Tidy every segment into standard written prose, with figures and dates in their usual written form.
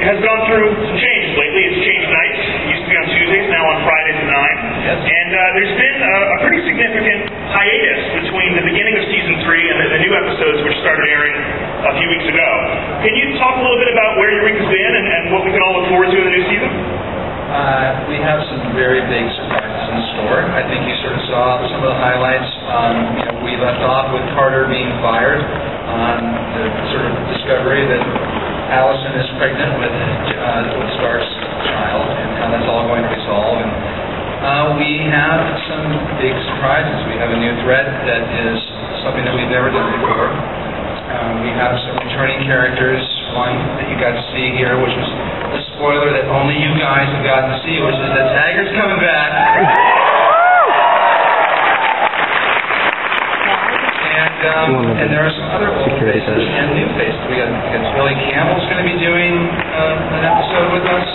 has gone through some changes lately. It's changed nights. It used to be on Tuesdays, now on Fridays at 9. Yes. And there's been a pretty significant hiatus between the beginning of Season 3 and the new episodes which started airing a few weeks ago. Can you talk a little bit about where Eureka's been and what we can all look forward to in the new season? We have some very big surprises in store. I think you sort of saw some of the highlights. We left off with Carter being fired on the sort of discovery that Allison is pregnant with Stark's child, and how that's all going to resolve. And we have some big surprises. We have a new threat that is something that we've never done before. We have some returning characters, one that you got to see here, which was the spoiler that only you guys have gotten to see, which is that Taggart's coming back. And there are some other old faces and new faces. We got Billy Campbell's going to be doing an episode with us.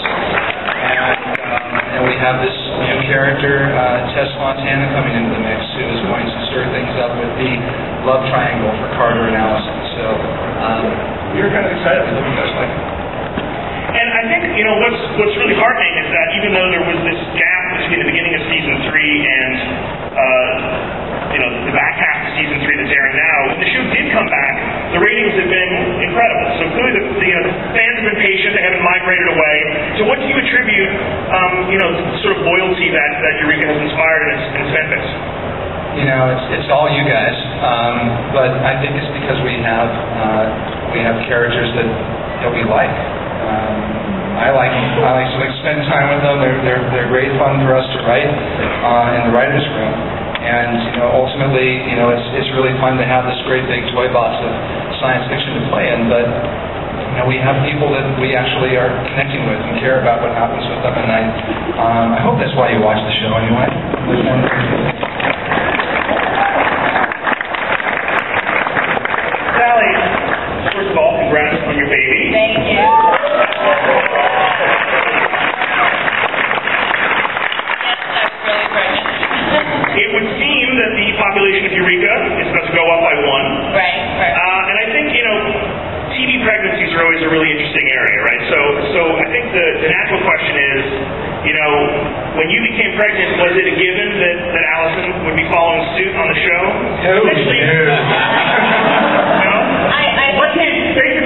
And we have this new character, Tess Fontana, coming into the mix, who is going to stir things up with the love triangle for Carter and Allison. So we were kind of excited with you guys like it. And I think, what's really heartening is that even though there was this gap between the beginning of Season 3 and the back half of Season 3 that's airing now, when the show did come back, the ratings have been incredible. So clearly the fans have been patient, they haven't migrated away. So what do you attribute, the sort of loyalty that Eureka has inspired in its fanfics? It's all you guys, but I think it's because we have characters that we like. I like to spend time with them. They're great fun for us to write in the writers' room, and ultimately, it's really fun to have this great big toy box of science fiction to play in. But we have people that we actually are connecting with and care about what happens with them, and I hope that's why you watch the show anyway. Sally, first of all, congrats on your baby. Thank you. It would seem that the population of Eureka is about to go up by 1. Right. And I think, TV pregnancies are always a really interesting area, right? So I think the natural question is, when you became pregnant, was it a given that Allison would be following suit on the show?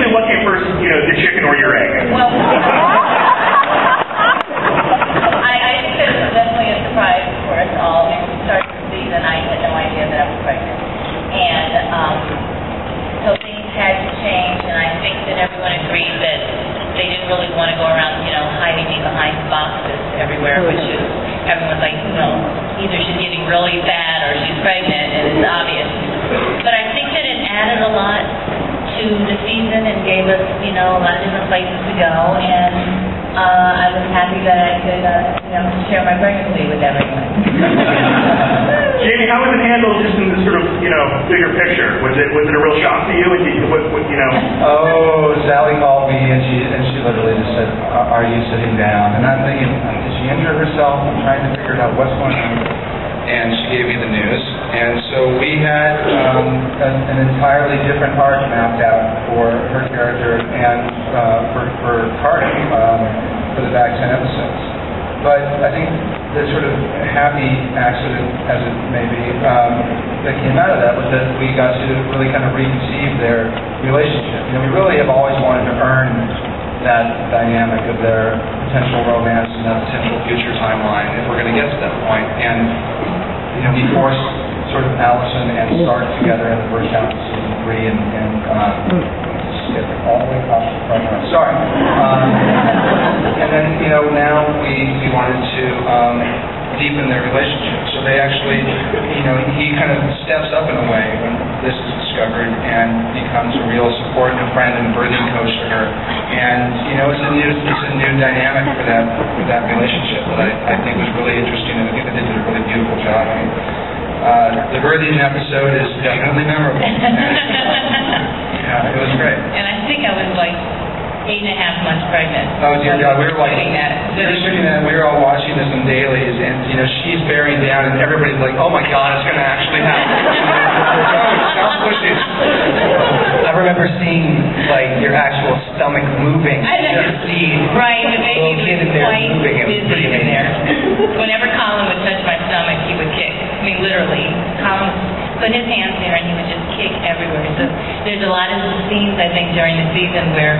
What came first, the chicken or your egg? Well, I think that it was definitely a surprise for us all. When we started the season, I had no idea that I was pregnant. And so things had to change, and I think that everyone agreed that they didn't really want to go around, hiding me behind boxes everywhere, which is, everyone's like, either she's getting really fat or she's pregnant, and it's obvious. But I think that it added a lot to the season and gave us, a lot of different places to go, and I was happy that I could, share my pregnancy with everyone. Jamie, how was it handled just in the sort of, bigger picture? Was it a real shock to you? Oh, Sally called me and she literally just said, "Are you sitting down?" And I'm thinking, did she injure herself? I'm trying to figure out what's going on. And she gave me the news. And so we had an entirely different arc mapped out for her character and for Carter for the back 10 episodes. But I think the sort of happy accident, as it may be, that came out of that was that we got to really kind of reconceive their relationship. We really have always wanted to earn that dynamic of their potential romance and that potential future timeline if we're going to get to that point. And we forced sort of Allison and Stark together in the first half of Season 3 and skip all the way across the front row. Sorry. And then, now we wanted to deepen their relationship. So they actually, he kind of steps up in a way when this is discovered and becomes a real support and a friend and birthing coach to her. And, it's a new dynamic for that relationship that I think was really interesting, and I think they did a really beautiful job. The birthing episode is definitely memorable. Yeah, it was great. And I think I was like 8.5 months pregnant. Oh dear God, we were all watching this in dailies, and she's bearing down, and everybody's like, "Oh my God, it's going to actually happen." Stop pushing. I remember seeing, like, your actual stomach moving. I know. Just see Right, the little baby kid in was there quite moving. It was busy pretty in amazing. there. Whenever Colin would touch my stomach, he would kick. I mean, literally. Colin would put his hands there and he would just kick everywhere. So there's a lot of scenes, I think, during the season where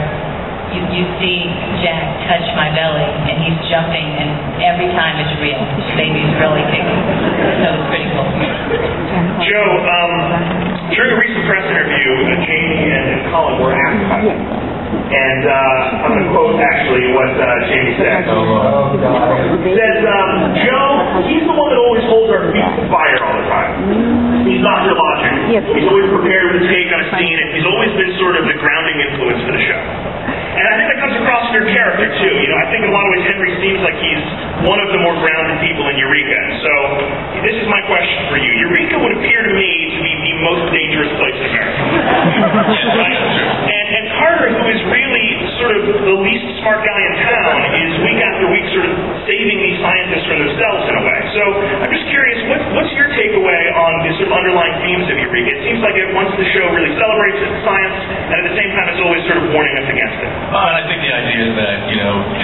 you see Jack touch my belly and he's jumping, and every time it's real. The baby's really kicking. So it's pretty cool. Joe, during a recent press interview, Jamie and Colin were asked about it. And I'm going to quote, actually, what Jamie said. Oh, God. Says, Joe, he's the one that always holds our feet to fire all the time. He's Dr. Logic. He's always prepared with a take on a scene, and he's always been sort of the grounding influence for the show. And I think that comes across in your character, too. You know, I think in a lot of ways Henry seems like he's one of the more grounded people in Eureka. So, this is my question for you. Eureka would appear to me to be the most dangerous place in America. Right? And Carter, who is really sort of the least smart guy in town, is week after week sort of saving these scientists from themselves in a way. So, I'm just curious, what's your takeaway on the sort of underlying themes of Eureka? It seems like once the show really celebrates science, and at the same time it's always sort of warning us against it. And I think the idea is that,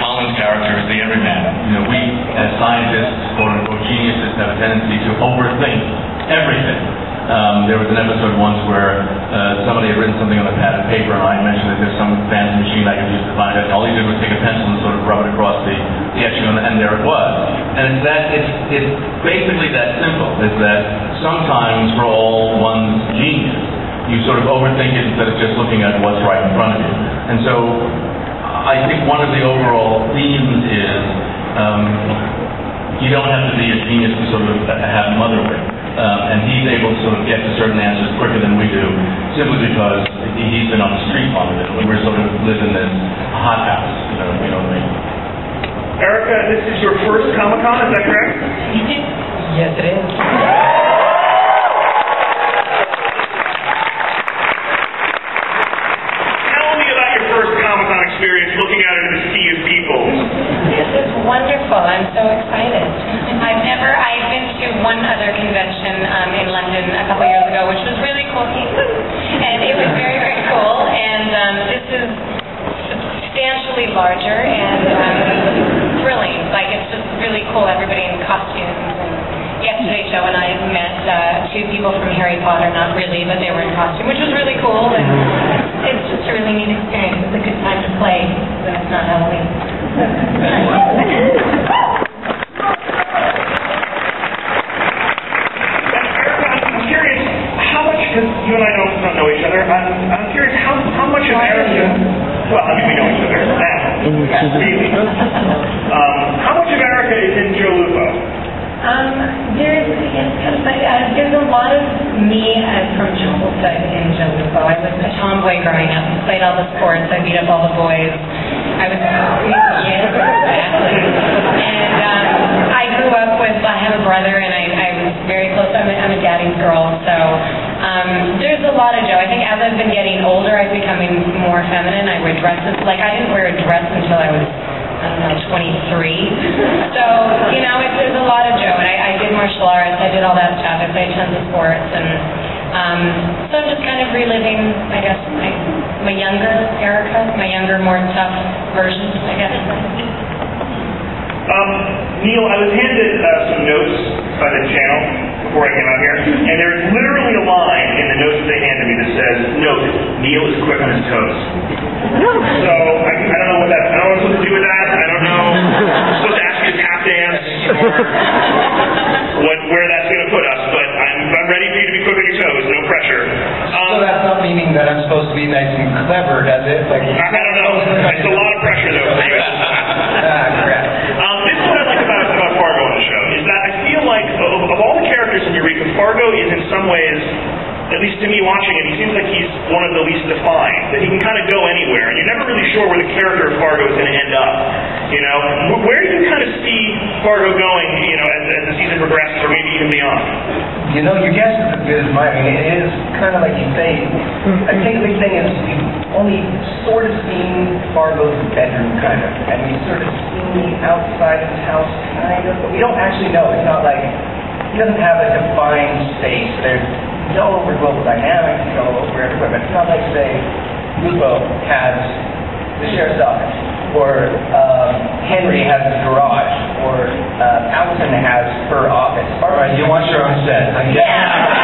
Colin's character is the everyman. We, as scientists, quote-unquote geniuses, have a tendency to overthink everything. There was an episode once where somebody had written something on a pad of paper, and I mentioned that there's some fancy machine I could use to find it, and all he did was take a pencil and sort of rub it across the etching, and there it was. And it's basically that simple, is that sometimes, for all one's genius, you sort of overthink it instead of just looking at what's right in front of you. And so I think one of the overall themes is you don't have to be a genius to sort of have mother with. And he's able to sort of get to certain answers quicker than we do, simply because he's been on the street long of it. We're sort of live in this hothouse, you know what I mean? Erica, this is your first Comic-Con, is that correct? Yes, it is. Experience looking out into the sea of people. This is wonderful. I'm so excited. I've been to one other convention in London a couple years ago, which was really cool. And it was very, very cool. And this is substantially larger and thrilling. Like, it's just really cool. Everybody in costumes. And yesterday, Joe and I met two people from Harry Potter, not really, but they were in costume, which was really cool. And it's just a really neat experience. It's a good time to play when it's not Halloween. I'm curious, how much, because you and I don't know each other, I'm curious how much of Erica, well, I mean, we know each other now, really. How much of Erica is in Joe Lupo? There's a lot of me from childhood in Joe Lupo. I was a tomboy growing up. I played all the sports. I beat up all the boys. I was, yes, exactly. And I grew up with, I have a brother, and I was very close. I'm a daddy's girl, so there's a lot of Joe. I think as I've been getting older, I'm becoming more feminine. I wear dresses. Like, I didn't wear a dress until I was 23. So, there's a lot of Joe, and I did martial arts, I did all that stuff, I played tons of sports, and so I'm just kind of reliving, I guess, my younger Erica, my younger, more tough version, I guess. Neil, I was handed some notes by the channel before I came out here, and there's literally a line in the notes they handed me that says, "Note, Neil is quick on his toes." So, I don't know what that, I don't know what I'm supposed to do with that. I don't know. I'm supposed to ask you to tap dance or where that's going to put us, but I'm ready for you to be quick on your toes, no pressure. So that's not meaning that I'm supposed to be nice and clever, does it? Like, I don't know. It's a lot of pressure, though, for you. crap. This is what I like about Fargo on the show, is that I feel like of all the characters in Eureka, Fargo is in some ways, at least to me watching it, he seems like he's one of the least defined, that he can kind of go anywhere, and you're never really sure where the character of Fargo is going to end up. Where do you kind of see Fargo going, as the season progresses, or maybe even beyond? Your guess is as good as mine. I mean, it is kind of like you say. I think the big thing is we've only sort of seen Fargo's bedroom, kind of, and we've sort of seen the outside of his house, kind of, but we don't actually know. It's not like he doesn't have a defined space. There's so over global dynamics, so over everywhere. But it's not like, say, Lupo has the sheriff's office, or Henry has his garage, or Allison has her office. All right, you want your own set. I get it. Yeah.